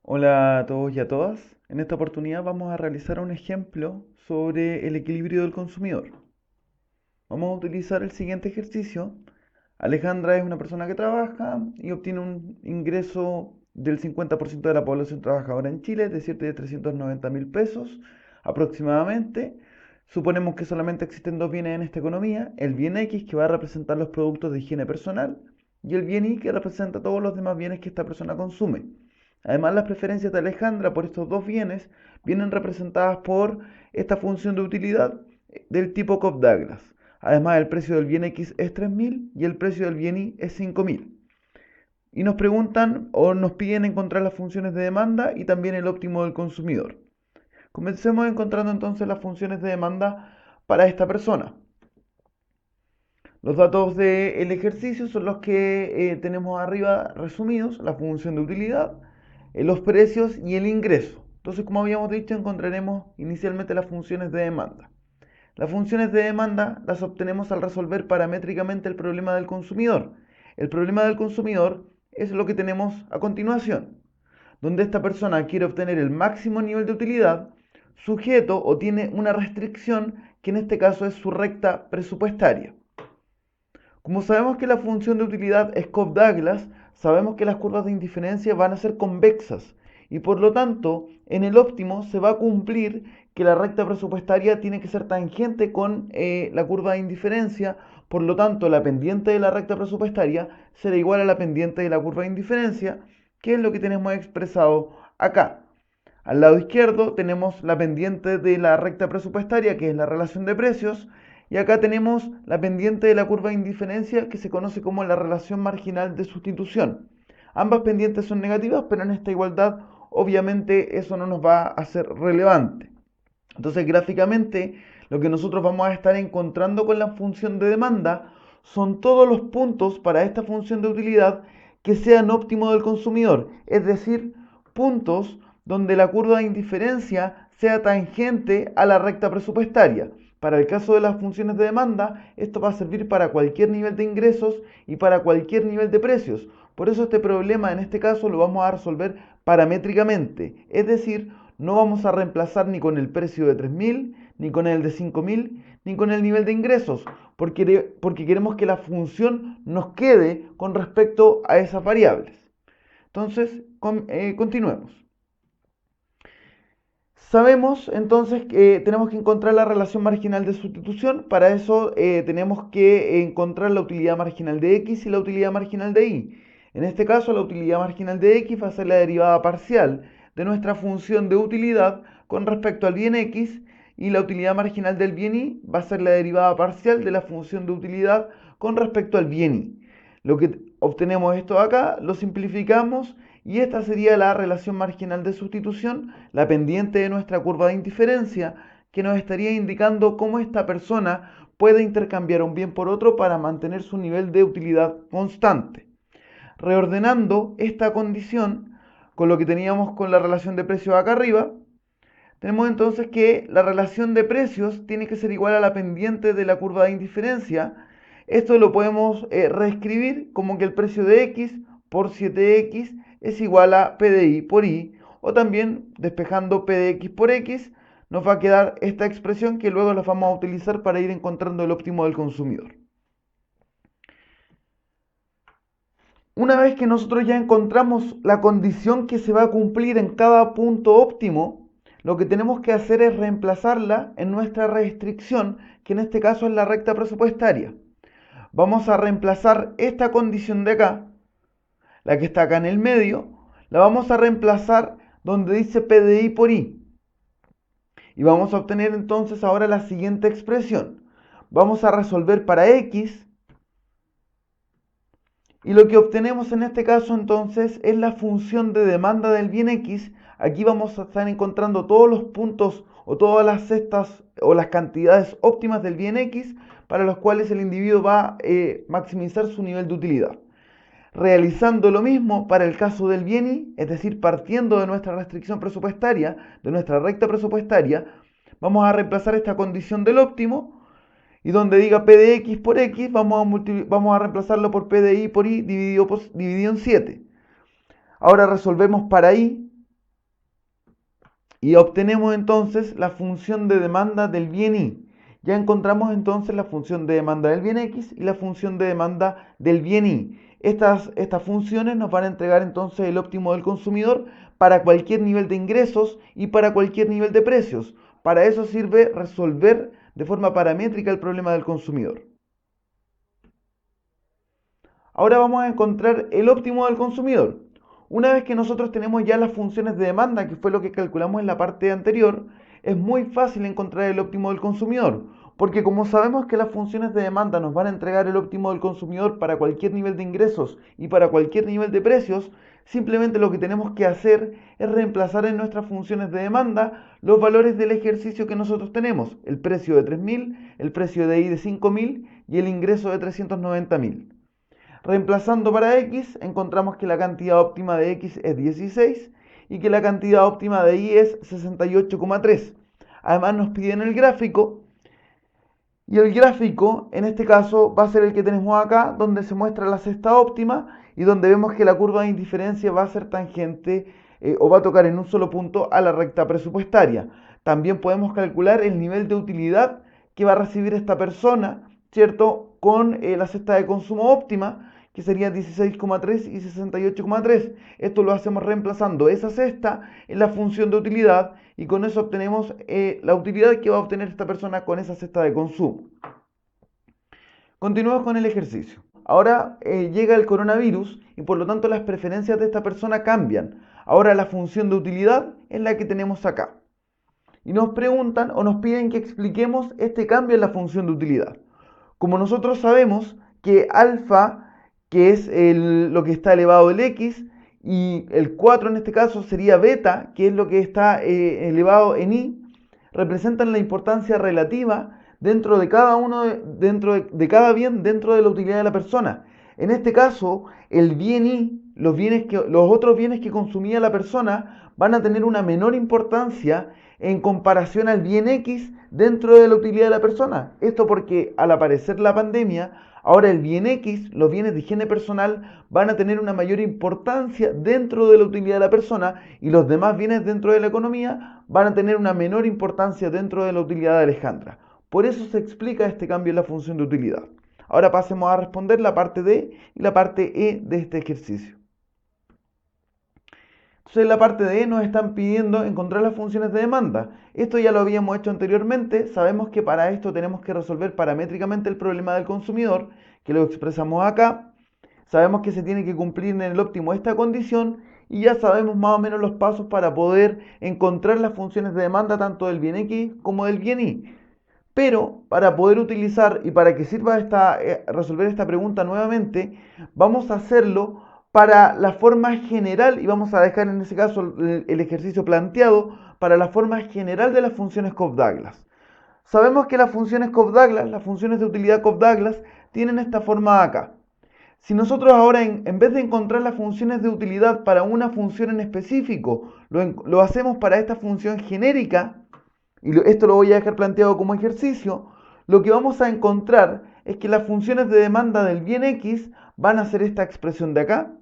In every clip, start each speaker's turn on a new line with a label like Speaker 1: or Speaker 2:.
Speaker 1: Hola a todos y a todas. En esta oportunidad vamos a realizar un ejemplo sobre el equilibrio del consumidor. Vamos a utilizar el siguiente ejercicio. Alejandra es una persona que trabaja y obtiene un ingreso del 50% de la población trabajadora en Chile, es decir, de 390.000 pesos aproximadamente. Suponemos que solamente existen dos bienes en esta economía, el bien X que va a representar los productos de higiene personal y el bien Y que representa todos los demás bienes que esta persona consume. Además, las preferencias de Alejandra por estos dos bienes vienen representadas por esta función de utilidad del tipo Cobb-Douglas. Además, el precio del bien X es 3.000 y el precio del bien Y es 5.000. Y nos preguntan o nos piden encontrar las funciones de demanda y también el óptimo del consumidor. Comencemos encontrando entonces las funciones de demanda para esta persona. Los datos del ejercicio son los que tenemos arriba resumidos, la función de utilidad, los precios y el ingreso. Entonces, como habíamos dicho, encontraremos inicialmente las funciones de demanda. Las funciones de demanda las obtenemos al resolver paramétricamente el problema del consumidor. El problema del consumidor es lo que tenemos a continuación, donde esta persona quiere obtener el máximo nivel de utilidad sujeto o tiene una restricción que en este caso es su recta presupuestaria. Como sabemos que la función de utilidad es Cobb-Douglas, sabemos que las curvas de indiferencia van a ser convexas y por lo tanto en el óptimo se va a cumplir que la recta presupuestaria tiene que ser tangente con la curva de indiferencia, por lo tanto la pendiente de la recta presupuestaria será igual a la pendiente de la curva de indiferencia, que es lo que tenemos expresado acá. Al lado izquierdo tenemos la pendiente de la recta presupuestaria, que es la relación de precios, y acá tenemos la pendiente de la curva de indiferencia, que se conoce como la relación marginal de sustitución. Ambas pendientes son negativas, pero en esta igualdad obviamente eso no nos va a ser relevante. Entonces, gráficamente, lo que nosotros vamos a estar encontrando con la función de demanda son todos los puntos para esta función de utilidad que sean óptimos del consumidor, es decir, puntos donde la curva de indiferencia sea tangente a la recta presupuestaria. Para el caso de las funciones de demanda, esto va a servir para cualquier nivel de ingresos y para cualquier nivel de precios. Por eso este problema en este caso lo vamos a resolver paramétricamente, es decir, no vamos a reemplazar ni con el precio de 3.000, ni con el de 5.000, ni con el nivel de ingresos, porque queremos que la función nos quede con respecto a esas variables. Entonces, continuemos. Sabemos entonces que tenemos que encontrar la relación marginal de sustitución. Para eso tenemos que encontrar la utilidad marginal de x y la utilidad marginal de y. En este caso, la utilidad marginal de x va a ser la derivada parcial de nuestra función de utilidad con respecto al bien x, y la utilidad marginal del bien y va a ser la derivada parcial de la función de utilidad con respecto al bien y. Lo que obtenemos esto acá, lo simplificamos y esta sería la relación marginal de sustitución, la pendiente de nuestra curva de indiferencia, que nos estaría indicando cómo esta persona puede intercambiar un bien por otro para mantener su nivel de utilidad constante. Reordenando esta condición con lo que teníamos con la relación de precios acá arriba, tenemos entonces que la relación de precios tiene que ser igual a la pendiente de la curva de indiferencia. Esto lo podemos reescribir como que el precio de x por 7x es igual a P de I por I, o también despejando P de X por X, nos va a quedar esta expresión que luego la vamos a utilizar para ir encontrando el óptimo del consumidor. Una vez que nosotros ya encontramos la condición que se va a cumplir en cada punto óptimo, lo que tenemos que hacer es reemplazarla en nuestra restricción, que en este caso es la recta presupuestaria. Vamos a reemplazar esta condición de acá, la que está acá en el medio, la vamos a reemplazar donde dice P de I por I. Y vamos a obtener entonces ahora la siguiente expresión. Vamos a resolver para X. Y lo que obtenemos en este caso entonces es la función de demanda del bien X. Aquí vamos a estar encontrando todos los puntos o todas las cestas o las cantidades óptimas del bien X para los cuales el individuo va a maximizar su nivel de utilidad. Realizando lo mismo para el caso del bien Y, es decir, partiendo de nuestra restricción presupuestaria, de nuestra recta presupuestaria, vamos a reemplazar esta condición del óptimo y donde diga P de X por X, vamos a reemplazarlo por P de I por I dividido en 7. Ahora resolvemos para I. y obtenemos entonces la función de demanda del bien Y. Ya encontramos entonces la función de demanda del bien X y la función de demanda del bien Y. Estas funciones nos van a entregar entonces el óptimo del consumidor para cualquier nivel de ingresos y para cualquier nivel de precios. Para eso sirve resolver de forma paramétrica el problema del consumidor. Ahora vamos a encontrar el óptimo del consumidor. Una vez que nosotros tenemos ya las funciones de demanda, que fue lo que calculamos en la parte anterior, es muy fácil encontrar el óptimo del consumidor, porque como sabemos que las funciones de demanda nos van a entregar el óptimo del consumidor para cualquier nivel de ingresos y para cualquier nivel de precios, simplemente lo que tenemos que hacer es reemplazar en nuestras funciones de demanda los valores del ejercicio que nosotros tenemos, el precio de 3.000, el precio de I de 5.000 y el ingreso de 390.000. Reemplazando para X, encontramos que la cantidad óptima de X es 16 y que la cantidad óptima de Y es 68,3. Además nos piden el gráfico y el gráfico en este caso va a ser el que tenemos acá, donde se muestra la cesta óptima y donde vemos que la curva de indiferencia va a ser tangente o va a tocar en un solo punto a la recta presupuestaria. También podemos calcular el nivel de utilidad que va a recibir esta persona, ¿cierto? Con la cesta de consumo óptima, que sería 16,3 y 68,3. Esto lo hacemos reemplazando esa cesta en la función de utilidad y con eso obtenemos la utilidad que va a obtener esta persona con esa cesta de consumo. Continuamos con el ejercicio. Ahora llega el coronavirus y por lo tanto las preferencias de esta persona cambian. Ahora la función de utilidad es la que tenemos acá. Y nos preguntan o nos piden que expliquemos este cambio en la función de utilidad. Como nosotros sabemos que alfa, que es lo que está elevado del x, y el 4 en este caso sería beta, que es lo que está elevado en y, representan la importancia relativa dentro de cada uno, dentro de cada bien dentro de la utilidad de la persona. En este caso, el bien y, los otros bienes que consumía la persona van a tener una menor importancia en comparación al bien X dentro de la utilidad de la persona. Esto porque al aparecer la pandemia, ahora el bien X, los bienes de higiene personal, van a tener una mayor importancia dentro de la utilidad de la persona y los demás bienes dentro de la economía van a tener una menor importancia dentro de la utilidad de Alejandra. Por eso se explica este cambio en la función de utilidad. Ahora pasemos a responder la parte D y la parte E de este ejercicio. Entonces en la parte de E nos están pidiendo encontrar las funciones de demanda. Esto ya lo habíamos hecho anteriormente. Sabemos que para esto tenemos que resolver paramétricamente el problema del consumidor, que lo expresamos acá. Sabemos que se tiene que cumplir en el óptimo esta condición y ya sabemos más o menos los pasos para poder encontrar las funciones de demanda tanto del bien X como del bien Y. Pero para poder utilizar y para que sirva resolver esta pregunta nuevamente, vamos a hacerlo para la forma general y vamos a dejar en ese caso el ejercicio planteado para la forma general de las funciones Cobb-Douglas. Sabemos que las funciones Cobb-Douglas, las funciones de utilidad Cobb-Douglas, tienen esta forma acá. Si nosotros ahora en vez de encontrar las funciones de utilidad para una función en específico, lo hacemos para esta función genérica, y esto lo voy a dejar planteado como ejercicio, lo que vamos a encontrar es que las funciones de demanda del bien X van a ser esta expresión de acá,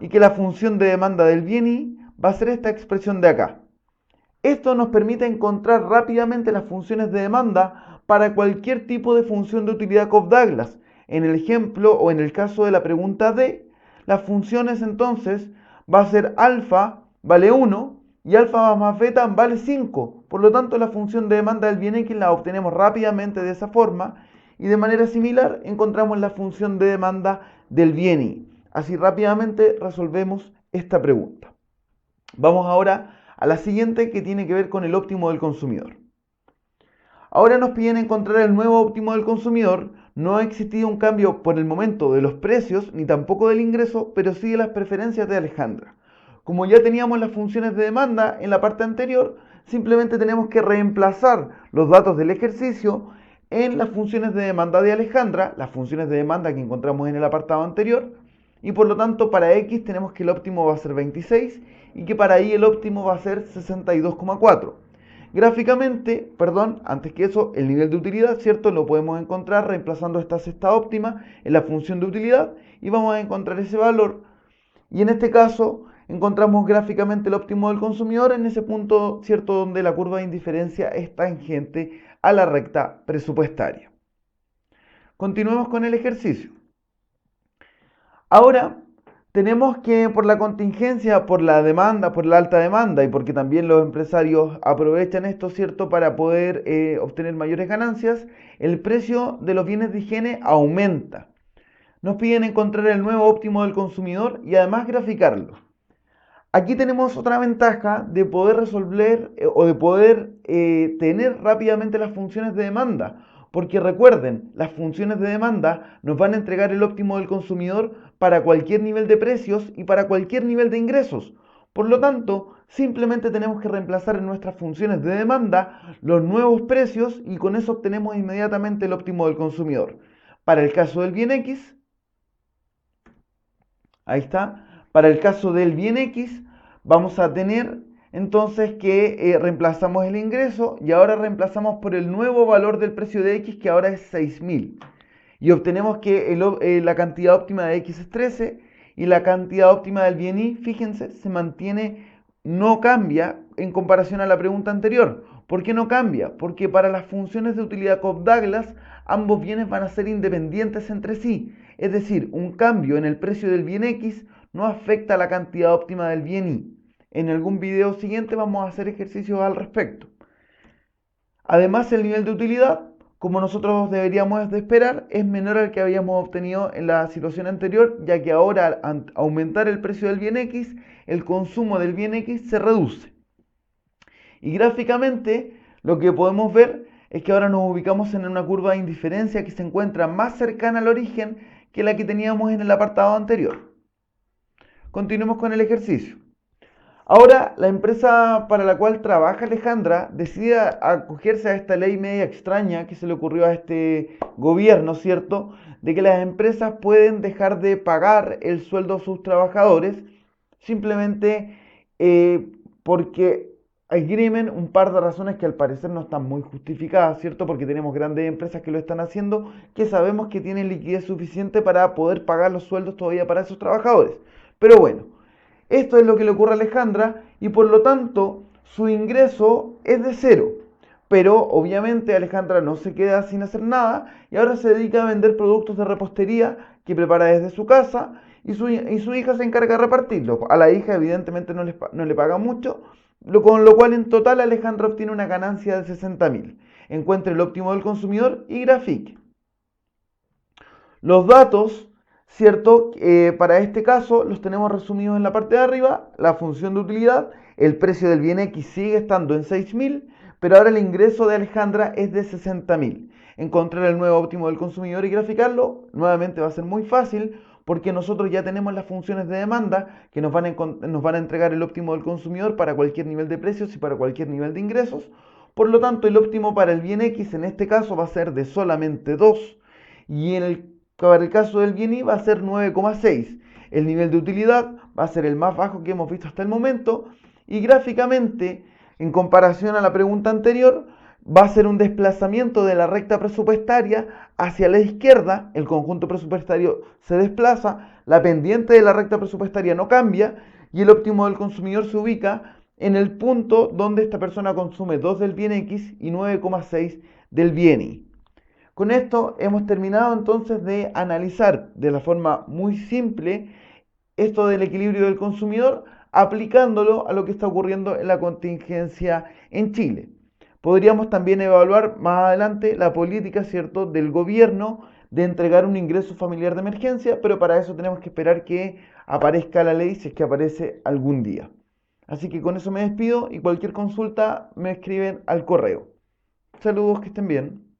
Speaker 1: y que la función de demanda del bien Y va a ser esta expresión de acá. Esto nos permite encontrar rápidamente las funciones de demanda para cualquier tipo de función de utilidad Cobb-Douglas. En el ejemplo o en el caso de la pregunta D, las funciones entonces va a ser alfa vale 1 y alfa más beta vale 5. Por lo tanto, la función de demanda del bien X la obtenemos rápidamente de esa forma y de manera similar encontramos la función de demanda del bien Y. Así rápidamente resolvemos esta pregunta. Vamos ahora a la siguiente que tiene que ver con el óptimo del consumidor. Ahora nos piden encontrar el nuevo óptimo del consumidor. No ha existido un cambio por el momento de los precios ni tampoco del ingreso, pero sí de las preferencias de Alejandra. Como ya teníamos las funciones de demanda en la parte anterior, simplemente tenemos que reemplazar los datos del ejercicio en las funciones de demanda de Alejandra, las funciones de demanda que encontramos en el apartado anterior, y por lo tanto para X tenemos que el óptimo va a ser 26 y que para Y el óptimo va a ser 62,4. Gráficamente, antes que eso, el nivel de utilidad, ¿cierto? Lo podemos encontrar reemplazando esta cesta óptima en la función de utilidad y vamos a encontrar ese valor. Y en este caso, encontramos gráficamente el óptimo del consumidor en ese punto, ¿cierto?, donde la curva de indiferencia es tangente a la recta presupuestaria. Continuemos con el ejercicio. Ahora tenemos que por la contingencia, por la demanda, por la alta demanda y porque también los empresarios aprovechan esto, ¿cierto?, para poder obtener mayores ganancias, el precio de los bienes de higiene aumenta. Nos piden encontrar el nuevo óptimo del consumidor y además graficarlo. Aquí tenemos otra ventaja de poder resolver o de poder tener rápidamente las funciones de demanda. Porque recuerden, las funciones de demanda nos van a entregar el óptimo del consumidor para cualquier nivel de precios y para cualquier nivel de ingresos. Por lo tanto, simplemente tenemos que reemplazar en nuestras funciones de demanda los nuevos precios y con eso obtenemos inmediatamente el óptimo del consumidor. Para el caso del bien X, ahí está. Para el caso del bien X, vamos a tener entonces que reemplazamos el ingreso y ahora reemplazamos por el nuevo valor del precio de X, que ahora es 6.000. Y obtenemos que la cantidad óptima de X es 13 y la cantidad óptima del bien Y, fíjense, se mantiene, no cambia en comparación a la pregunta anterior. ¿Por qué no cambia? Porque para las funciones de utilidad Cobb-Douglas, ambos bienes van a ser independientes entre sí. Es decir, un cambio en el precio del bien X no afecta a la cantidad óptima del bien Y. En algún video siguiente vamos a hacer ejercicios al respecto. Además, el nivel de utilidad, como nosotros deberíamos de esperar, es menor al que habíamos obtenido en la situación anterior, ya que ahora al aumentar el precio del bien X, el consumo del bien X se reduce. Y gráficamente lo que podemos ver es que ahora nos ubicamos en una curva de indiferencia que se encuentra más cercana al origen que la que teníamos en el apartado anterior. Continuemos con el ejercicio. Ahora, la empresa para la cual trabaja Alejandra decide acogerse a esta ley media extraña que se le ocurrió a este gobierno, ¿cierto?, de que las empresas pueden dejar de pagar el sueldo a sus trabajadores simplemente porque esgrimen un par de razones que al parecer no están muy justificadas, ¿cierto? Porque tenemos grandes empresas que lo están haciendo, que sabemos que tienen liquidez suficiente para poder pagar los sueldos todavía para esos trabajadores. Pero bueno, esto es lo que le ocurre a Alejandra y por lo tanto su ingreso es de cero. Pero obviamente Alejandra no se queda sin hacer nada y ahora se dedica a vender productos de repostería que prepara desde su casa y su hija se encarga de repartirlos. A la hija evidentemente no le paga mucho, con lo cual en total Alejandra obtiene una ganancia de 60.000. Encuentre el óptimo del consumidor y grafique. Los datos, ¿cierto? Para este caso los tenemos resumidos en la parte de arriba, la función de utilidad, el precio del bien X sigue estando en 6.000, pero ahora el ingreso de Alejandra es de 60.000. Encontrar el nuevo óptimo del consumidor y graficarlo, nuevamente va a ser muy fácil porque nosotros ya tenemos las funciones de demanda que nos van a entregar el óptimo del consumidor para cualquier nivel de precios y para cualquier nivel de ingresos. Por lo tanto, el óptimo para el bien X en este caso va a ser de solamente 2 y para el caso del bien Y va a ser 9,6. El nivel de utilidad va a ser el más bajo que hemos visto hasta el momento y gráficamente, en comparación a la pregunta anterior, va a ser un desplazamiento de la recta presupuestaria hacia la izquierda, el conjunto presupuestario se desplaza, la pendiente de la recta presupuestaria no cambia y el óptimo del consumidor se ubica en el punto donde esta persona consume 2 del bien X y 9,6 del bien Y. Con esto hemos terminado entonces de analizar de la forma muy simple esto del equilibrio del consumidor, aplicándolo a lo que está ocurriendo en la contingencia en Chile. Podríamos también evaluar más adelante la política, ¿cierto?, del gobierno de entregar un ingreso familiar de emergencia, pero para eso tenemos que esperar que aparezca la ley, si es que aparece algún día. Así que con eso me despido y cualquier consulta me escriben al correo. Saludos, que estén bien.